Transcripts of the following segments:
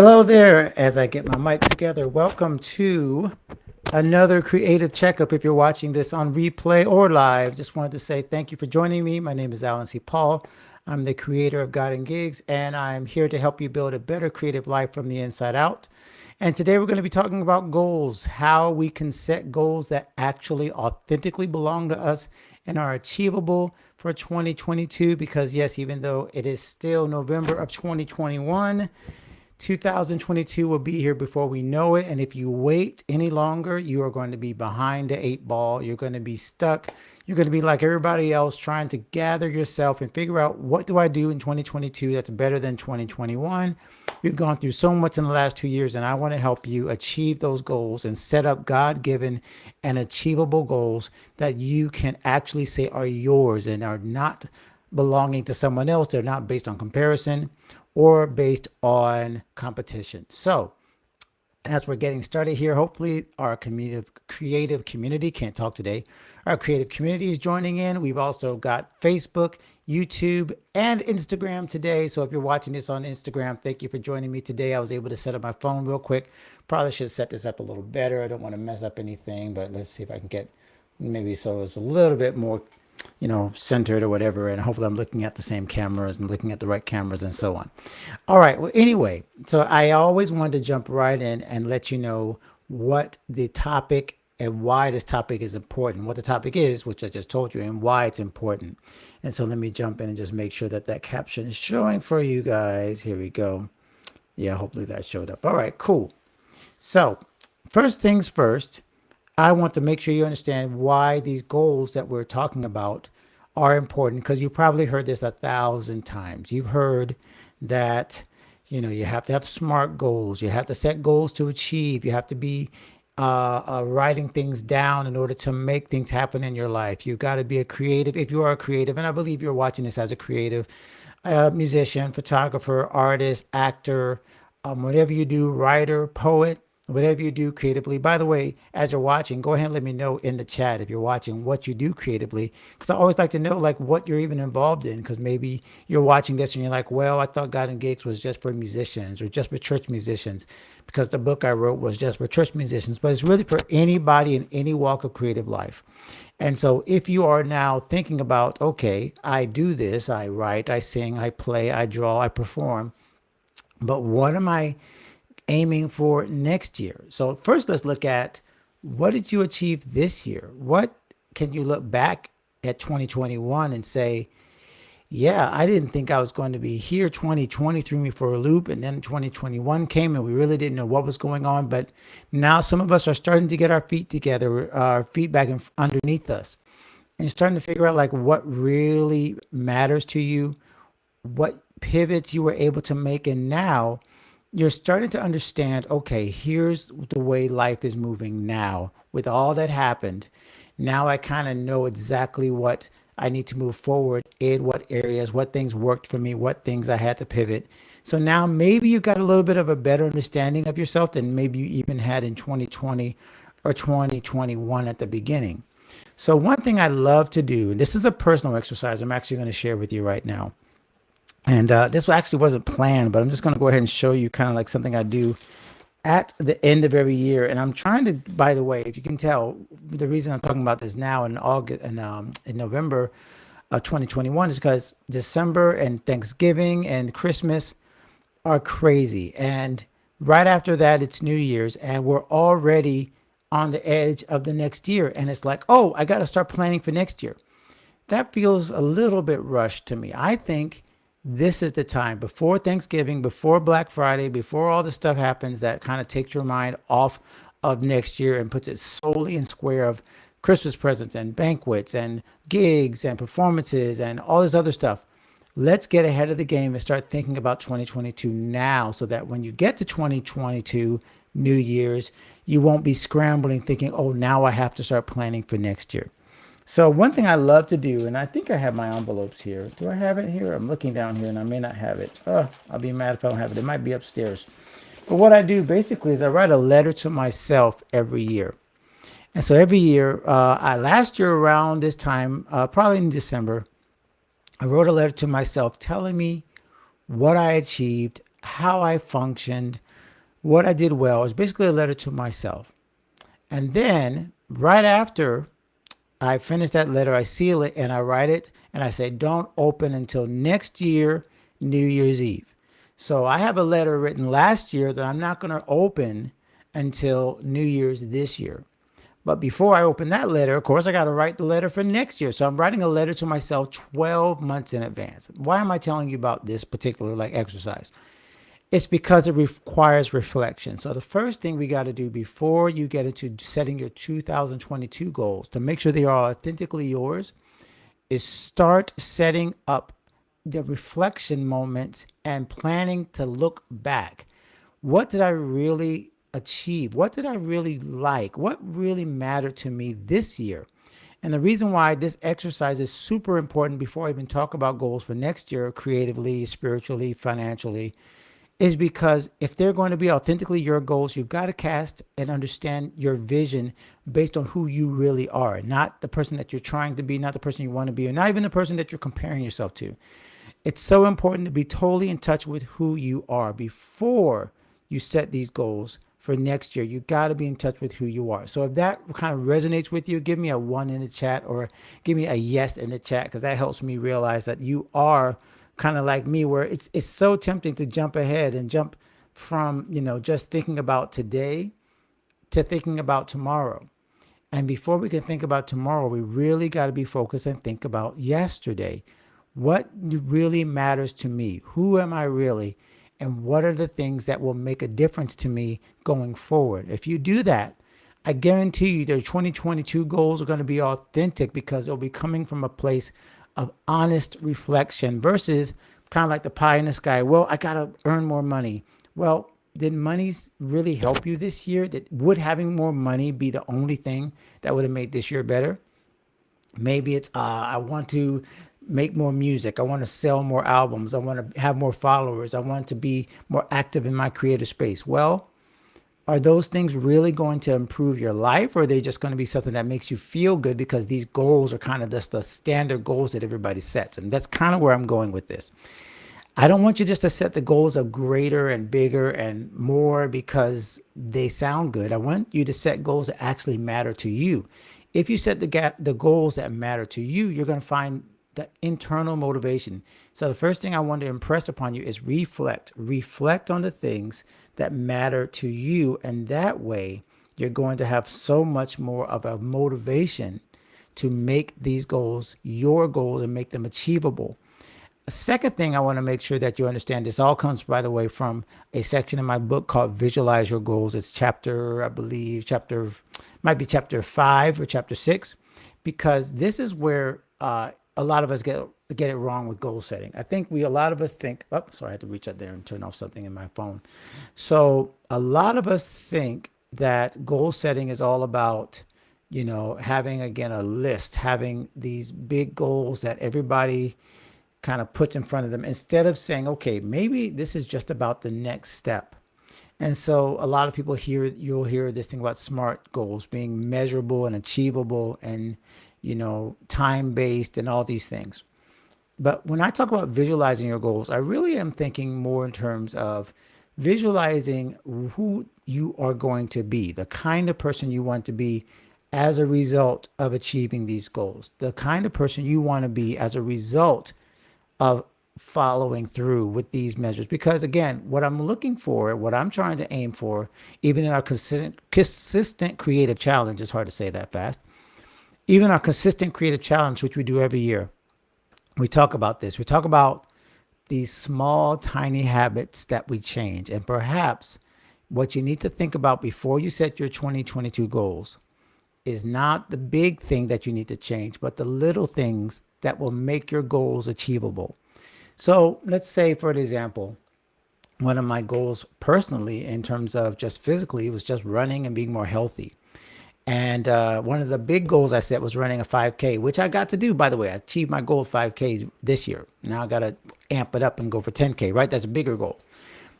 Hello there, as I get my mic together. Welcome to another Creative Checkup. If you're watching this on replay or live, just wanted to say thank you for joining me. My name is Alan C. Paul. I'm the creator of God and Gigs, and I'm here to help you build a better creative life from the inside out. And today we're going to be talking about goals, how we can set goals that actually authentically belong to us and are achievable for 2022. Because yes, even though it is still November of 2021, 2022 will be here before we know it. And if you wait any longer, you are going to be behind the eight ball. You're going to be stuck. You're going to be like everybody else, trying to gather yourself and figure out, what do I do in 2022 that's better than 2021? We've gone through so much in the last 2 years, and I want to help you achieve those goals and set up God-given and achievable goals that you can actually say are yours and are not belonging to someone else. They're not based on comparison or based on competition. So as we're getting started here, hopefully our creative community, can't talk today, our creative community is joining in. We've also got Facebook, YouTube, and Instagram today. So if you're watching this on Instagram, thank you for joining me today. I was able to set up my phone real quick. Probably should set this up a little better. I don't want to mess up anything, but let's see if I can get maybe so it's a little bit more centered or whatever. And hopefully I'm looking at the same cameras and looking at the right cameras and so on. All right. Well, anyway, so I always wanted to jump right in and let you know what the topic and why this topic is important, what the topic is, which I just told you, and why it's important. And so let me jump in and just make sure that that caption is showing for you guys. Here we go. Yeah, hopefully that showed up. All right, cool. So first things first, I want to make sure you understand why these goals that we're talking about are important, because you probably heard this 1,000 times. You've heard that, you have to have SMART goals. You have to set goals to achieve. You have to be writing things down in order to make things happen in your life. You've got to be a creative. If you are a creative, and I believe you're watching this as a creative, musician, photographer, artist, actor, whatever you do, writer, poet, whatever you do creatively. By the way, as you're watching, go ahead and let me know in the chat if you're watching what you do creatively, because I always like to know like what you're even involved in, because maybe you're watching this and you're like, well, I thought God and Gates was just for musicians or just for church musicians, because the book I wrote was just for church musicians, but it's really for anybody in any walk of creative life. And so if you are now thinking about, okay, I do this, I write, I sing, I play, I draw, I perform, but what am I aiming for next year? So first, let's look at, what did you achieve this year? What can you look back at 2021 and say, yeah, I didn't think I was going to be here. 2020 threw me for a loop, and then 2021 came and we really didn't know what was going on. But now some of us are starting to get our feet together, our feet back underneath us, and you're starting to figure out like what really matters to you, what pivots you were able to make. And now you're starting to understand, okay, here's the way life is moving now. With all that happened, now I kind of know exactly what I need to move forward in, what areas, what things worked for me, what things I had to pivot. So now maybe you got a little bit of a better understanding of yourself than maybe you even had in 2020 or 2021 at the beginning. So one thing I love to do, and this is a personal exercise I'm actually going to share with you right now. And this actually wasn't planned, but I'm just going to go ahead and show you kind of like something I do at the end of every year. And I'm trying to, by the way, if you can tell, the reason I'm talking about this now in August and in November of 2021 is because December and Thanksgiving and Christmas are crazy. And right after that, it's New Year's, and we're already on the edge of the next year. And it's like, oh, I got to start planning for next year. That feels a little bit rushed to me. I think this is the time before Thanksgiving, before Black Friday, before all the stuff happens that kind of takes your mind off of next year and puts it solely in square of Christmas presents and banquets and gigs and performances and all this other stuff. Let's get ahead of the game and start thinking about 2022 now, so that when you get to 2022 New Year's, you won't be scrambling thinking, oh, now I have to start planning for next year. So one thing I love to do, and I think I have my envelopes here. Do I have it here? I'm looking down here and I may not have it. I'll be mad if I don't have it. It might be upstairs. But what I do basically is I write a letter to myself every year. And so every year, last year around this time, probably in December, I wrote a letter to myself telling me what I achieved, how I functioned, what I did well. It's basically a letter to myself. And then right after I finish that letter, I seal it and I write it and I say, don't open until next year, New Year's Eve. So I have a letter written last year that I'm not going to open until New Year's this year. But before I open that letter, of course, I got to write the letter for next year. So I'm writing a letter to myself 12 months in advance. Why am I telling you about this particular exercise? It's because it requires reflection. So the first thing we got to do before you get into setting your 2022 goals to make sure they are authentically yours is start setting up the reflection moments and planning to look back. What did I really achieve? What did I really like? What really mattered to me this year? And the reason why this exercise is super important before I even talk about goals for next year, creatively, spiritually, financially, is because if they're going to be authentically your goals, you've got to cast and understand your vision based on who you really are, not the person that you're trying to be, not the person you want to be, or not even the person that you're comparing yourself to. It's so important to be totally in touch with who you are before you set these goals for next year. You got to be in touch with who you are. So if that kind of resonates with you, give me a 1 in the chat or give me a yes in the chat, because that helps me realize that you are kind of like me, where it's so tempting to jump ahead and jump from, just thinking about today to thinking about tomorrow. And before we can think about tomorrow, we really got to be focused and think about yesterday. What really matters to me? Who am I really? And what are the things that will make a difference to me going forward? If you do that, I guarantee you their 2022 goals are going to be authentic because they'll be coming from a place of honest reflection versus kind of like the pie in the sky. Well, I got to earn more money. Well, did money really help you this year? Would having more money be the only thing that would have made this year better? Maybe it's, I want to make more music. I want to sell more albums. I want to have more followers. I want to be more active in my creative space. Well, are those things really going to improve your life, or are they just going to be something that makes you feel good because these goals are kind of just the standard goals that everybody sets? And that's kind of where I'm going with this. I don't want you just to set the goals of greater and bigger and more because they sound good. I want you to set goals that actually matter to you. If you set the goals that matter to you, you're going to find the internal motivation. So the first thing I want to impress upon you is reflect on the things that matter to you. And that way you're going to have so much more of a motivation to make these goals your goals and make them achievable. A second thing I want to make sure that you understand, this all comes, by the way, from a section in my book called Visualize Your Goals. It's might be chapter 5 or chapter 6, because this is where a lot of us get it wrong with goal setting. I think a lot of us think, sorry, I had to reach out there and turn off something in my phone. So a lot of us think that goal setting is all about, having, again, a list, having these big goals that everybody kind of puts in front of them, instead of saying, okay, maybe this is just about the next step. And so a lot of people you'll hear this thing about SMART goals being measurable and achievable and, time-based and all these things. But when I talk about visualizing your goals, I really am thinking more in terms of visualizing who you are going to be, the kind of person you want to be as a result of achieving these goals, the kind of person you want to be as a result of following through with these measures. Because again, what I'm looking for, what I'm trying to aim for, even in our consistent creative challenge, it's hard to say that fast, even our consistent creative challenge, which we do every year, we talk about this. We talk about these small, tiny habits that we change. And perhaps what you need to think about before you set your 2022 goals is not the big thing that you need to change, but the little things that will make your goals achievable. So let's say, for example, one of my goals personally, in terms of just physically, was just running and being more healthy. And one of the big goals I set was running a 5K, which I got to do, by the way. I achieved my goal of 5Ks this year. Now I got to amp it up and go for 10K, right? That's a bigger goal.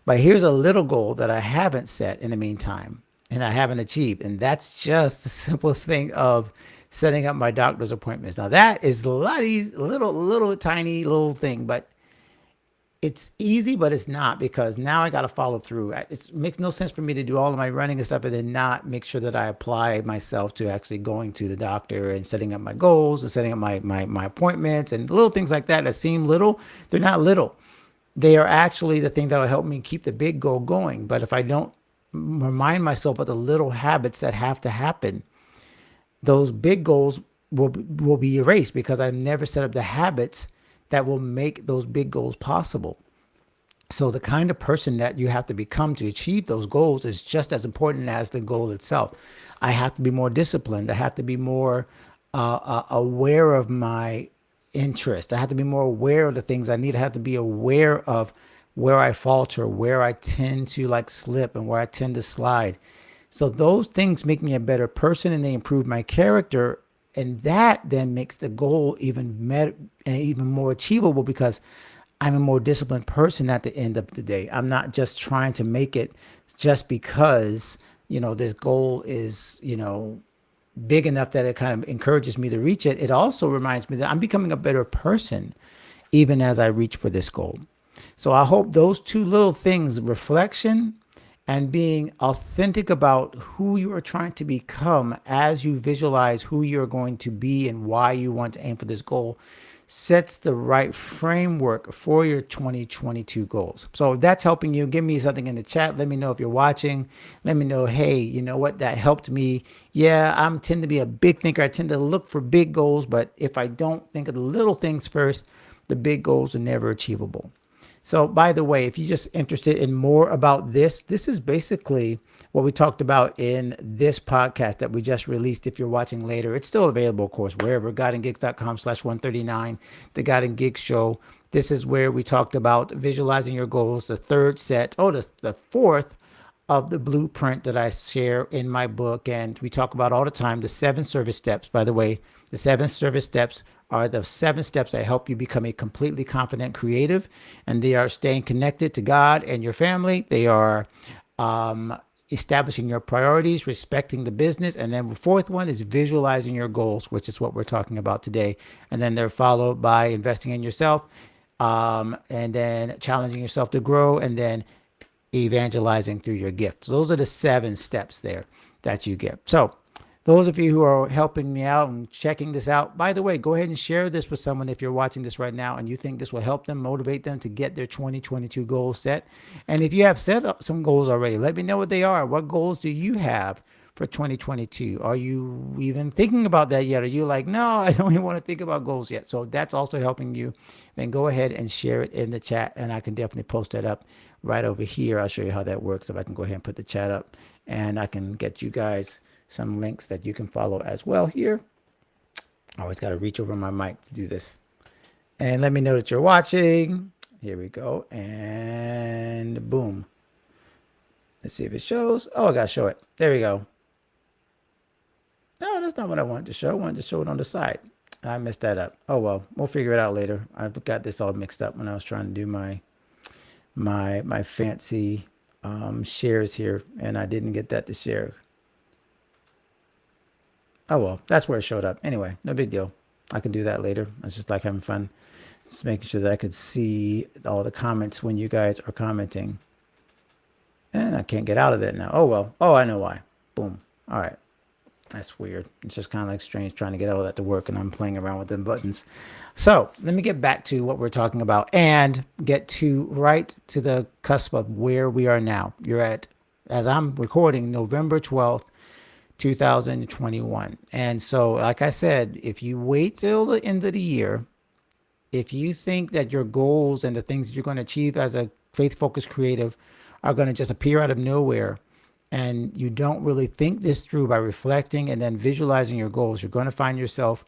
But here's a little goal that I haven't set in the meantime and I haven't achieved. And that's just the simplest thing of setting up my doctor's appointments. Now that is a lot easy, little tiny little thing, but it's easy, but it's not, because now I got to follow through. It makes no sense for me to do all of my running and stuff and then not make sure that I apply myself to actually going to the doctor and setting up my goals and setting up my appointments and little things like that seem little. They're not little. They are actually the thing that will help me keep the big goal going. But if I don't remind myself of the little habits that have to happen, those big goals will be erased, because I've never set up the habits that will make those big goals possible. So the kind of person that you have to become to achieve those goals is just as important as the goal itself. I have to be more disciplined. I have to be more aware of my interest. I have to be more aware of the things I need. I have to be aware of where I falter, where I tend to like slip, and where I tend to slide. So those things make me a better person, and they improve my character. And that then makes the goal even more achievable, because I'm a more disciplined person at the end of the day. I'm not just trying to make it just because, this goal is, big enough that it kind of encourages me to reach it. It also reminds me that I'm becoming a better person even as I reach for this goal. So I hope those two little things, reflection and being authentic about who you are trying to become as you visualize who you're going to be and why you want to aim for this goal, sets the right framework for your 2022 goals. So if that's helping you, give me something in the chat. Let me know if you're watching. Let me know, hey, you know what, that helped me. Yeah, I tend to be a big thinker. I tend to look for big goals, but if I don't think of the little things first, the big goals are never achievable. So by the way, if you're just interested in more about this is basically what we talked about in this podcast that we just released. If you're watching later, it's still available, of course, wherever, godandgigs.com/139, the God and Gigs Show. This is where we talked about visualizing your goals, the fourth of the blueprint that I share in my book. And we talk about all the time, the 7 service steps. By the way, the 7 service steps are the 7 steps that help you become a completely confident creative. And they are staying connected to God and your family. They are establishing your priorities, respecting the business. And then the 4th one is visualizing your goals, which is what we're talking about today. And then they're followed by investing in yourself, and then challenging yourself to grow, and then evangelizing through your gifts. Those are the 7 steps there that you get. So those of you who are helping me out and checking this out, by the way, go ahead and share this with someone if you're watching this right now and you think this will help them, motivate them to get their 2022 goals set. And if you have set up some goals already, let me know what they are. What goals do you have for 2022? Are you even thinking about that yet? Are you like, no, I don't even want to think about goals yet? So that's also helping you. Then go ahead and share it in the chat, and I can definitely post that up right over here. I'll show you how that works. If I can go ahead and put the chat up, and I can get you guys some links that you can follow as well here. I always got to reach over my mic to do this. And let me know that you're watching. Here we go. And boom. Let's see if it shows. Oh, I got to show it. There we go. No, that's not what I wanted to show. I wanted to show it on the side. I messed that up. Oh, well, we'll figure it out later. I got this all mixed up when I was trying to do my fancy shares here, and I didn't get that to share. Oh, well, that's where it showed up. Anyway, no big deal. I can do that later. It's just like having fun. Just making sure that I could see all the comments when you guys are commenting. And I can't get out of that now. Oh, well. Oh, I know why. Boom. All right. That's weird. It's just kind of like strange trying to get all that to work, and I'm playing around with the buttons. So let me get back to what we're talking about and get right to the cusp of where we are now. You're at, as I'm recording, November 12th, 2021. And so, like I said, if you wait till the end of the year, if you think that your goals and the things that you're going to achieve as a faith-focused creative are going to just appear out of nowhere, and you don't really think this through by reflecting and then visualizing your goals, you're going to find yourself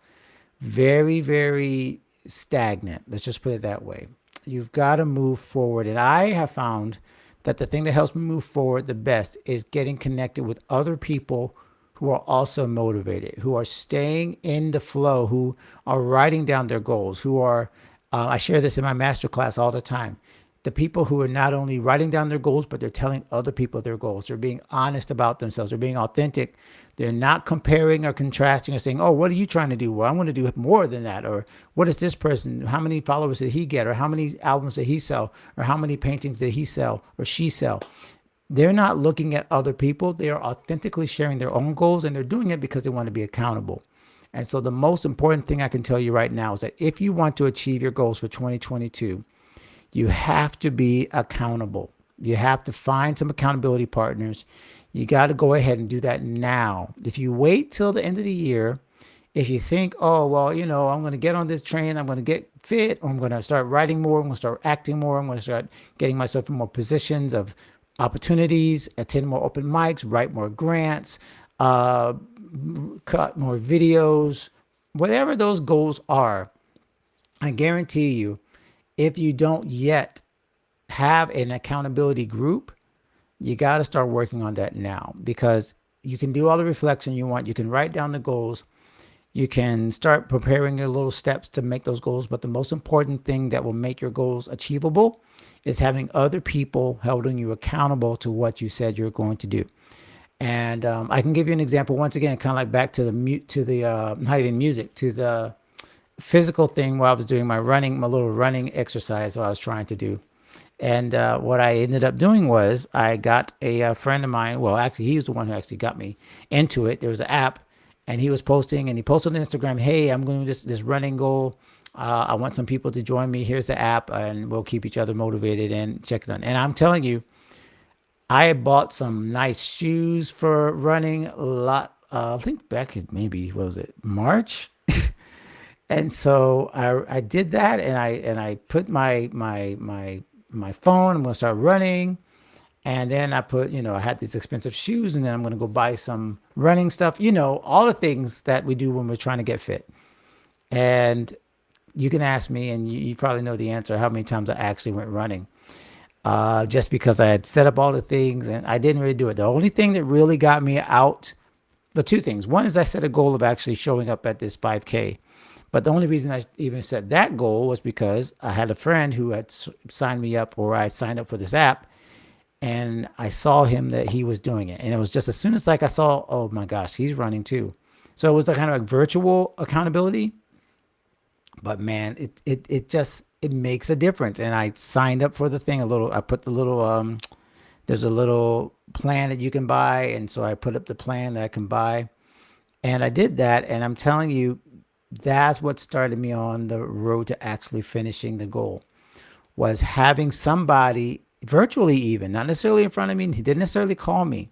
very, very stagnant. Let's just put it that way. You've got to move forward. And I have found that the thing that helps me move forward the best is getting connected with other people who are also motivated, who are staying in the flow, who are writing down their goals, who are, I share this in my masterclass all the time. The people who are not only writing down their goals, but they're telling other people their goals. They're being honest about themselves. They're being authentic. They're not comparing or contrasting or saying, oh, what are you trying to do? Well, I want to do more than that. Or what is this person? How many followers did he get? Or how many albums did he sell? Or how many paintings did he sell or she sell? They're not looking at other people. They are authentically sharing their own goals, and they're doing it because they want to be accountable. And so the most important thing I can tell you right now is that if you want to achieve your goals for 2022, you have to be accountable. You have to find some accountability partners. You got to go ahead and do that now. If you wait till the end of the year, if you think, oh, well, I'm going to get on this train, I'm going to get fit, or I'm going to start writing more, I'm going to start acting more, I'm going to start getting myself in more positions of opportunities, attend more open mics, write more grants, cut more videos, whatever those goals are, I guarantee you, if you don't yet have an accountability group, you got to start working on that now, because you can do all the reflection you want. You can write down the goals. You can start preparing your little steps to make those goals. But the most important thing that will make your goals achievable is having other people holding you accountable to what you said you're going to do. And I can give you an example once again, kind of like back to the not even music, to the physical thing where I was doing my little running exercise that I was trying to do. And what I ended up doing was I got a friend of mine. Well, actually, he's the one who actually got me into it. There was an app, and he was posting, and he posted on Instagram, hey, I'm going to do this running goal. I want some people to join me. Here's the app, and we'll keep each other motivated and check it out. And I'm telling you, I bought some nice shoes for running a lot. I think back in maybe, what was it, March? And so I did that, and I put my phone. I'm going to start running. And then I put, I had these expensive shoes, and then I'm going to go buy some running stuff, all the things that we do when we're trying to get fit. And you can ask me, and you probably know the answer, how many times I actually went running. Just because I had set up all the things and I didn't really do it. The only thing that really got me out, but two things. One is I set a goal of actually showing up at this 5K. But the only reason I even set that goal was because I had a friend who had signed me up, or I signed up for this app, and I saw him that he was doing it. And it was just as soon as I saw, oh my gosh, he's running too. So it was a kind of like virtual accountability. But man, it makes a difference. And I signed up for the thing I put the little, there's a little plan that you can buy. And so I put up the plan that I can buy. And I did that. And I'm telling you, that's what started me on the road to actually finishing the goal, was having somebody virtually, even not necessarily in front of me. He didn't necessarily call me,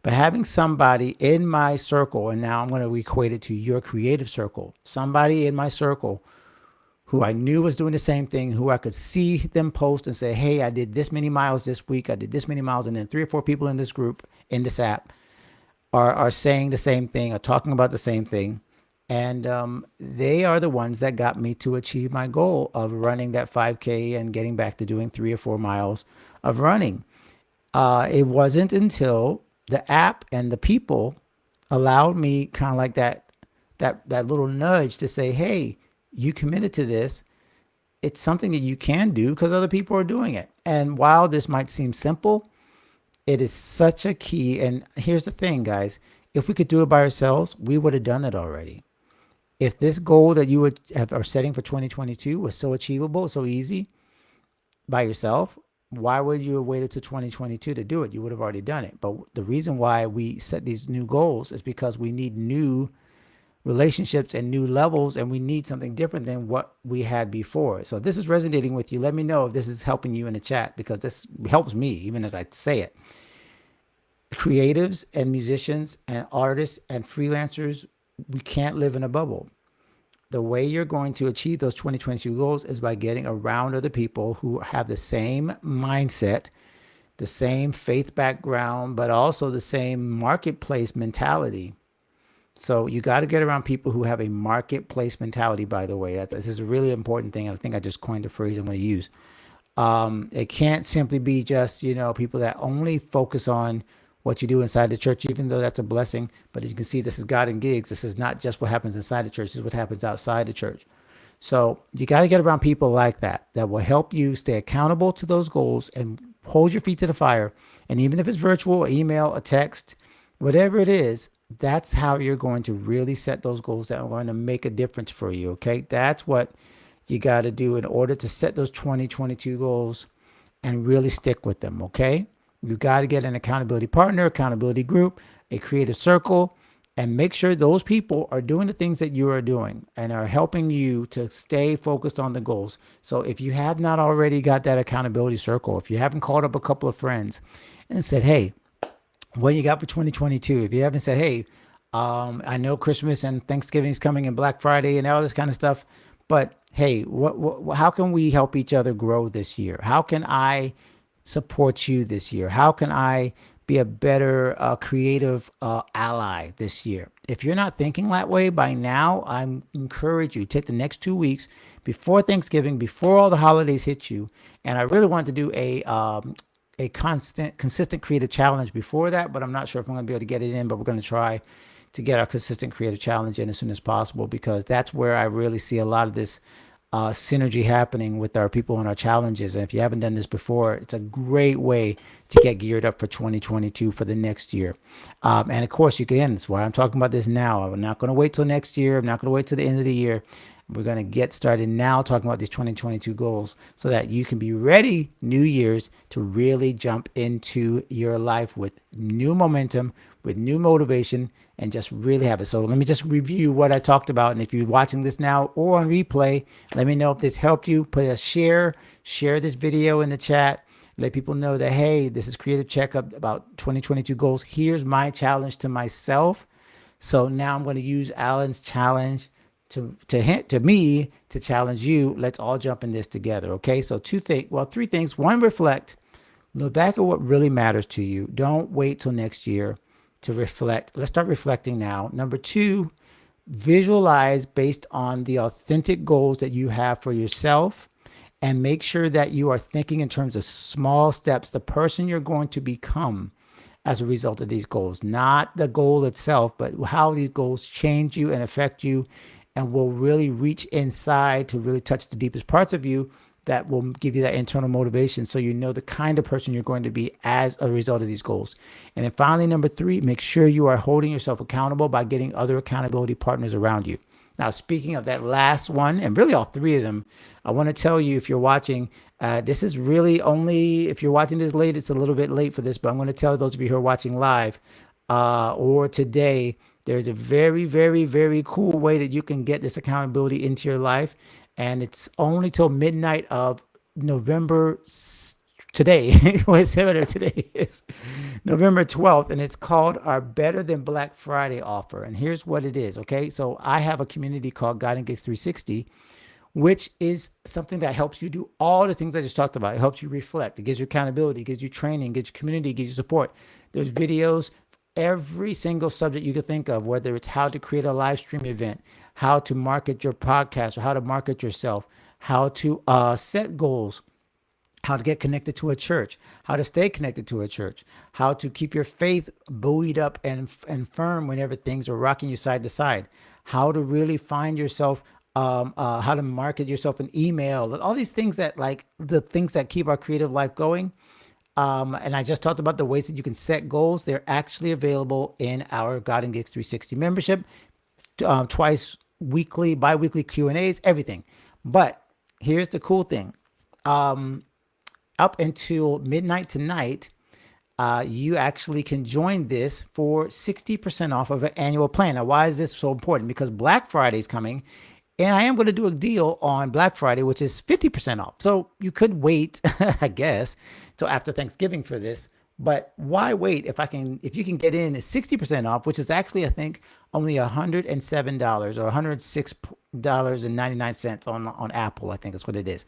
but having somebody in my circle. And now I'm going to equate it to your creative circle, somebody in my circle who I knew was doing the same thing, who I could see them post and say, hey, I did this many miles this week. I did this many miles. And then 3 or 4 people in this group, in this app, are saying the same thing, are talking about the same thing. And they are the ones that got me to achieve my goal of running that 5K and getting back to doing 3 or 4 miles of running. It wasn't until the app and the people allowed me kind of like that little nudge to say, hey, you committed to this. It's something that you can do because other people are doing it. And while this might seem simple, it is such a key. And here's the thing, guys. If we could do it by ourselves, we would have done it already. If this goal that you are setting for 2022 was so achievable, so easy by yourself, why would you have waited to 2022 to do it? You would have already done it. But the reason why we set these new goals is because we need new relationships and new levels, and we need something different than what we had before. So if this is resonating with you, let me know if this is helping you in the chat, because this helps me even as I say it. Creatives and musicians and artists and freelancers, we can't live in a bubble. The way you're going to achieve those 2022 goals is by getting around other people who have the same mindset, the same faith background, but also the same marketplace mentality. So you got to get around people who have a marketplace mentality, by the way. This is a really important thing. And I think I just coined a phrase I'm going to use. It can't simply be just, people that only focus on what you do inside the church, even though that's a blessing. But as you can see, this is God and gigs. This is not just what happens inside the church. This is what happens outside the church. So you got to get around people like that that will help you stay accountable to those goals and hold your feet to the fire. And even if it's virtual, email, a text, whatever it is, that's how you're going to really set those goals that are going to make a difference for you. Okay. That's what you got to do in order to set those 2022 goals and really stick with them. Okay. You got to get an accountability partner, accountability group, a creative circle, and make sure those people are doing the things that you are doing and are helping you to stay focused on the goals. So if you have not already got that accountability circle, if you haven't called up a couple of friends and said, hey, what you got for 2022? If you haven't said, hey, I know Christmas and Thanksgiving is coming and Black Friday and all this kind of stuff, but hey, how can we help each other grow this year? How can I support you this year? How can I be a better creative ally this year? If you're not thinking that way by now, I encourage you take the next 2 weeks before Thanksgiving, before all the holidays hit you. And I really want to do a consistent creative challenge before that, but I'm not sure if I'm going to be able to get it in, but we're going to try to get our consistent creative challenge in as soon as possible, because that's where I really see a lot of this synergy happening with our people and our challenges. And if you haven't done this before, it's a great way to get geared up for 2022 for the next year. And of course, you can, that's why I'm talking about this now. I'm not going to wait till next year. I'm not going to wait till the end of the year. We're going to get started now talking about these 2022 goals so that you can be ready New Year's to really jump into your life with new momentum, with new motivation, and just really have it. So let me just review what I talked about. And if you're watching this now or on replay, let me know if this helped you. Put a share this video in the chat. Let people know that, hey, this is Creative Checkup about 2022 goals. Here's my challenge to myself. So now I'm going to use Alan's challenge to me to challenge you. Let's all jump in this together. Okay. So three things. One, reflect. Look back at what really matters to you. Don't wait till next year to reflect. Let's start reflecting now. Number two, visualize based on the authentic goals that you have for yourself, and make sure that you are thinking in terms of small steps, the person you're going to become as a result of these goals, not the goal itself, but how these goals change you and affect you, and will really reach inside to really touch the deepest parts of you that will give you that internal motivation, so you know the kind of person you're going to be as a result of these goals. And then finally, number three, make sure you are holding yourself accountable by getting other accountability partners around you. Now, speaking of that last one, and really all three of them, I want to tell you, if you're watching, this is really only, if you're watching this late, it's a little bit late for this, but I'm going to tell those of you who are watching live or today, there's a very, very, very cool way that you can get this accountability into your life. And it's only till midnight of November today. Whatever today is, November 12th. And it's called our Better Than Black Friday offer. And here's what it is. Okay. So I have a community called Guiding Gigs 360, which is something that helps you do all the things I just talked about. It helps you reflect. It gives you accountability, it gives you training, it gives you community, it gives you support. There's videos, every single subject you could think of, whether it's how to create a live stream event, how to market your podcast, or how to market yourself, how to set goals, how to get connected to a church, how to stay connected to a church, how to keep your faith buoyed up and firm whenever things are rocking you side to side, how to really find yourself, how to market yourself in email, all these things that, like, the things that keep our creative life going. And I just talked about the ways that you can set goals. They're actually available in our Guiding Gigs 360 membership, twice weekly, bi-weekly Q&As, everything. But here's the cool thing. Up until midnight tonight, you actually can join this for 60% off of an annual plan. Now, why is this so important? Because Black Friday is coming, and I am going to do a deal on Black Friday, which is 50% off. So you could wait, I guess, till after Thanksgiving for this. But why wait if you can get in at 60% off, which is actually, I think, only $107 or $106.99 on Apple, I think that's what it is.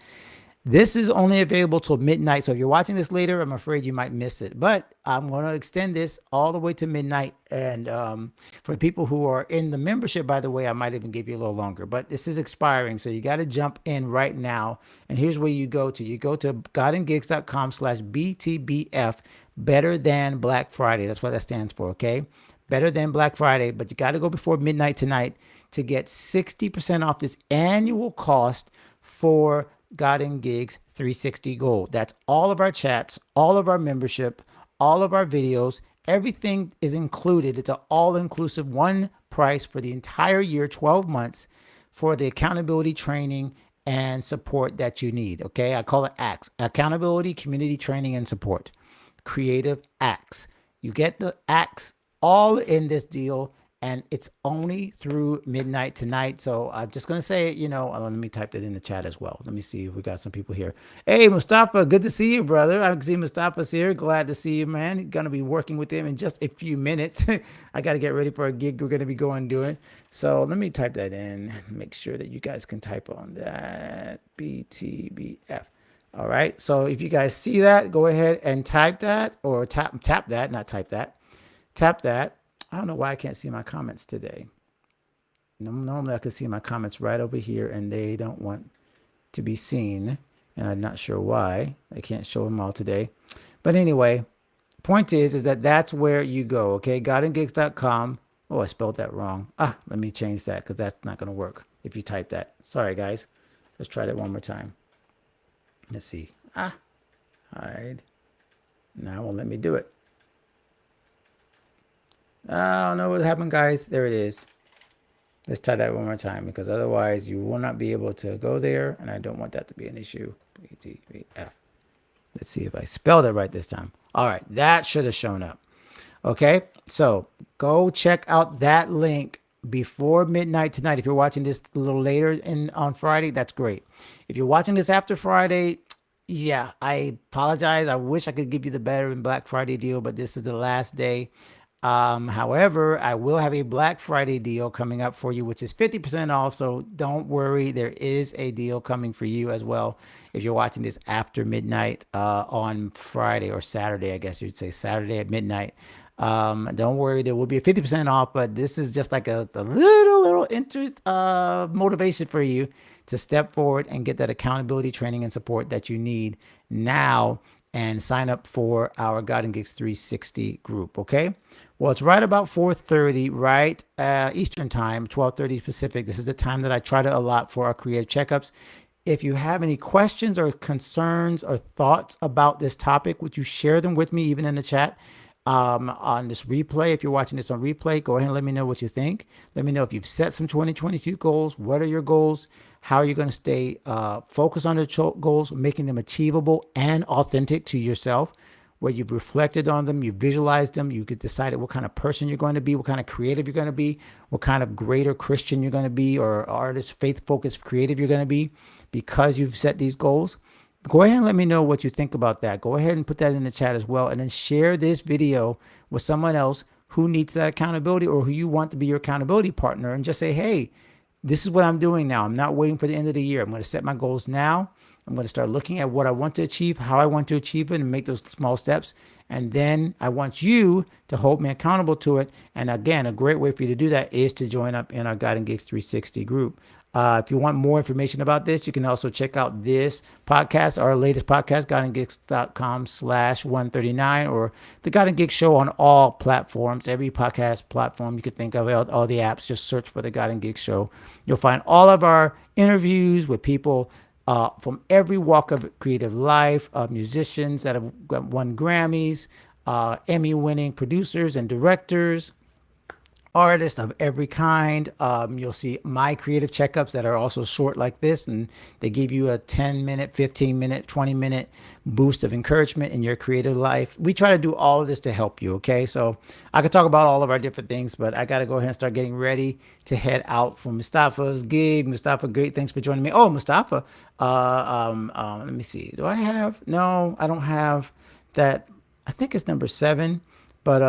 This is only available till midnight. So if you're watching this later, I'm afraid you might miss it. But I'm going to extend this all the way to midnight. And for people who are in the membership, by the way, I might even give you a little longer. But this is expiring, so you got to jump in right now. And here's where you go to. You go to guidinggigs.com/BTBF, Better Than Black Friday. That's what that stands for, okay? better than Black Friday, but you got to go before midnight tonight to get 60% off this annual cost for God and Gigs 360 Gold. That's all of our chats, all of our membership, all of our videos. Everything is included. It's an all-inclusive one price for the entire year, 12 months, for the accountability training and support that you need. Okay, I call it ACTS: accountability, community training, and support. Creative ACTS. You get the ACTS all in this deal, and it's only through midnight tonight. So I'm just gonna say, let me type that in the chat as well. Let me see if we got some people here. Hey, Mustafa, good to see you, brother. I can see Mustafa's here. Glad to see you, man. Gonna be working with him in just a few minutes. I got to get ready for a gig we're gonna be going doing. So let me type that in. Make sure that you guys can type on that. BTBF. All right. So if you guys see that, go ahead and type that, or tap that, not type that. Tap that. I don't know why I can't see my comments today. Normally I can see my comments right over here, and they don't want to be seen. And I'm not sure why. I can't show them all today. But anyway, point is that that's where you go. Okay, godandgigs.com. Oh, I spelled that wrong. Let me change that, because that's not going to work if you type that. Sorry, guys. Let's try that one more time. Let's see. Hide. Now it won't let me do it. I don't know what happened, guys. There it is. Let's try that one more time, because otherwise you will not be able to go there, and I don't want that to be an issue. BTBF. Let's see if I spelled it right this time. All right, that should have shown up. Okay, so go check out that link before midnight tonight. If you're watching this a little later on Friday, that's great. If you're watching this after Friday, yeah, I apologize. I wish I could give you the better than Black Friday deal, but this is the last day. However, I will have a Black Friday deal coming up for you, which is 50% off. So don't worry, there is a deal coming for you as well. If you're watching this after midnight on Friday or Saturday, I guess you'd say Saturday at midnight. Don't worry, there will be a 50% off, but this is just like a little interest motivation for you to step forward and get that accountability training and support that you need now, and sign up for our God and Gigs 360 group. Okay. Well, it's right about 4:30, right? Eastern time, 12:30 Pacific. This is the time that I try to allot for our creative checkups. If you have any questions or concerns or thoughts about this topic, would you share them with me, even in the chat? On this replay, if you're watching this on replay, go ahead and let me know what you think. Let me know if you've set some 2022 goals. What are your goals? How are you going to stay focused on the goals, making them achievable and authentic to yourself, where you've reflected on them, you visualized them, you could decide what kind of person you're going to be, what kind of creative you're going to be, what kind of greater Christian you're going to be, or artist, faith-focused creative you're going to be, because you've set these goals. Go ahead and let me know what you think about that. Go ahead and put that in the chat as well, and then share this video with someone else who needs that accountability, or who you want to be your accountability partner, and just say, hey, this is what I'm doing now. I'm not waiting for the end of the year. I'm going to set my goals now. I'm going to start looking at what I want to achieve, how I want to achieve it, and make those small steps. And then I want you to hold me accountable to it. And again, a great way for you to do that is to join up in our God and Gigs 360 group. If you want more information about this, you can also check out this podcast, our latest podcast, godandgigs.com/139, or the God and Gigs show on all platforms, every podcast platform you could think of, all the apps. Just search for the God and Gigs show. You'll find all of our interviews with people from every walk of creative life, musicians that have won Grammys, Emmy-winning producers and directors, artists of every kind. You'll see my creative checkups that are also short like this, and they give you a 10-minute, 15-minute, 20-minute boost of encouragement in your creative life. We try to do all of this to help you. Okay, so I could talk about all of our different things, but I got to go ahead and start getting ready to head out for Mustafa's gig. Mustafa, great, thanks for joining me. Oh, Mustafa, let me see, do I have? No, I don't have that. I think it's number 7. But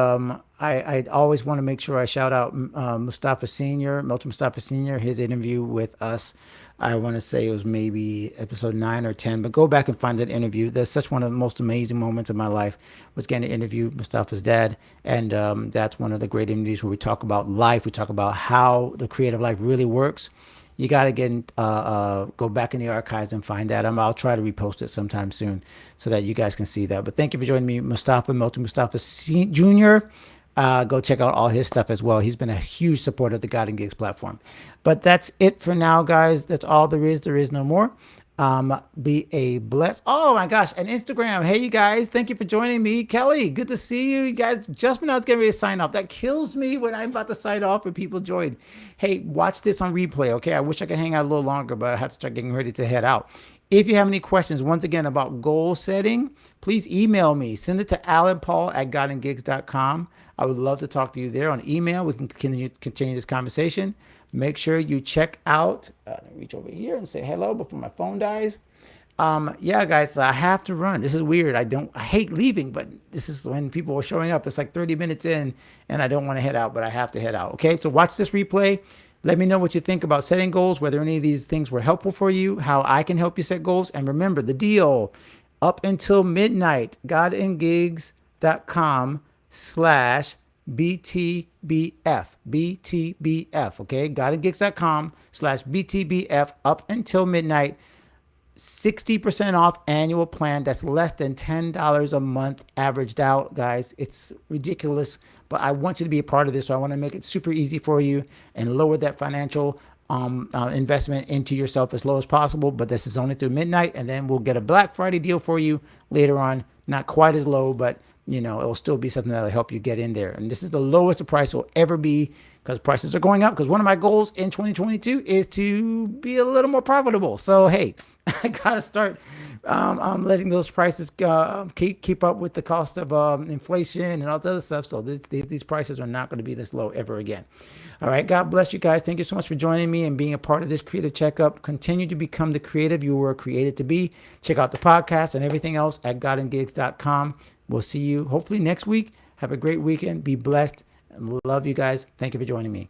I always want to make sure I shout out Mustafa Sr., Milton Mustafa Sr., his interview with us. I want to say it was maybe episode 9 or 10, but go back and find that interview. That's such one of the most amazing moments of my life, was getting to interview Mustafa's dad. And that's one of the great interviews where we talk about life. We talk about how the creative life really works. You got to go back in the archives and find that. I'll try to repost it sometime soon so that you guys can see that. But thank you for joining me, Mustafa, Milton Mustafa Jr., Go check out all his stuff as well. He's been a huge supporter of the God and Gigs platform. But that's it for now, guys. That's all there is. There is no more. Be a bless. Oh my gosh, and Instagram. Hey, you guys, thank you for joining me. Kelly, good to see you. You guys, just when I was getting ready to sign off, that kills me when I'm about to sign off and people join. Hey, watch this on replay, okay? I wish I could hang out a little longer, but I had to start getting ready to head out. If you have any questions, once again, about goal setting, please email me. Send it to alanpaul@godandgigs.com. I would love to talk to you there on email. We can continue this conversation. Make sure you check out, let me reach over here and say hello before my phone dies. Yeah, guys, I have to run. This is weird. I hate leaving, but this is when people are showing up. It's like 30 minutes in and I don't want to head out, but I have to head out. Okay, so watch this replay. Let me know what you think about setting goals, whether any of these things were helpful for you, how I can help you set goals. And remember the deal, up until midnight, godandgigs.com/BTBF, okay? godandgigs.com/BTBF, up until midnight. 60% off annual plan. That's less than $10 a month averaged out, guys. It's ridiculous, but I want you to be a part of this. So I want to make it super easy for you and lower that financial investment into yourself as low as possible. But this is only through midnight, and then we'll get a Black Friday deal for you later on. Not quite as low, but it'll still be something that'll help you get in there. And this is the lowest the price will ever be, because prices are going up. Because one of my goals in 2022 is to be a little more profitable. So hey, I gotta start letting those prices keep up with the cost of inflation and all the other stuff. So these prices are not going to be this low ever again. All right, God bless you guys. Thank you so much for joining me and being a part of this Creative Checkup. Continue to become the creative you were created to be. Check out the podcast and everything else at godandgigs.com. We'll see you hopefully next week. Have a great weekend. Be blessed. Love you guys. Thank you for joining me.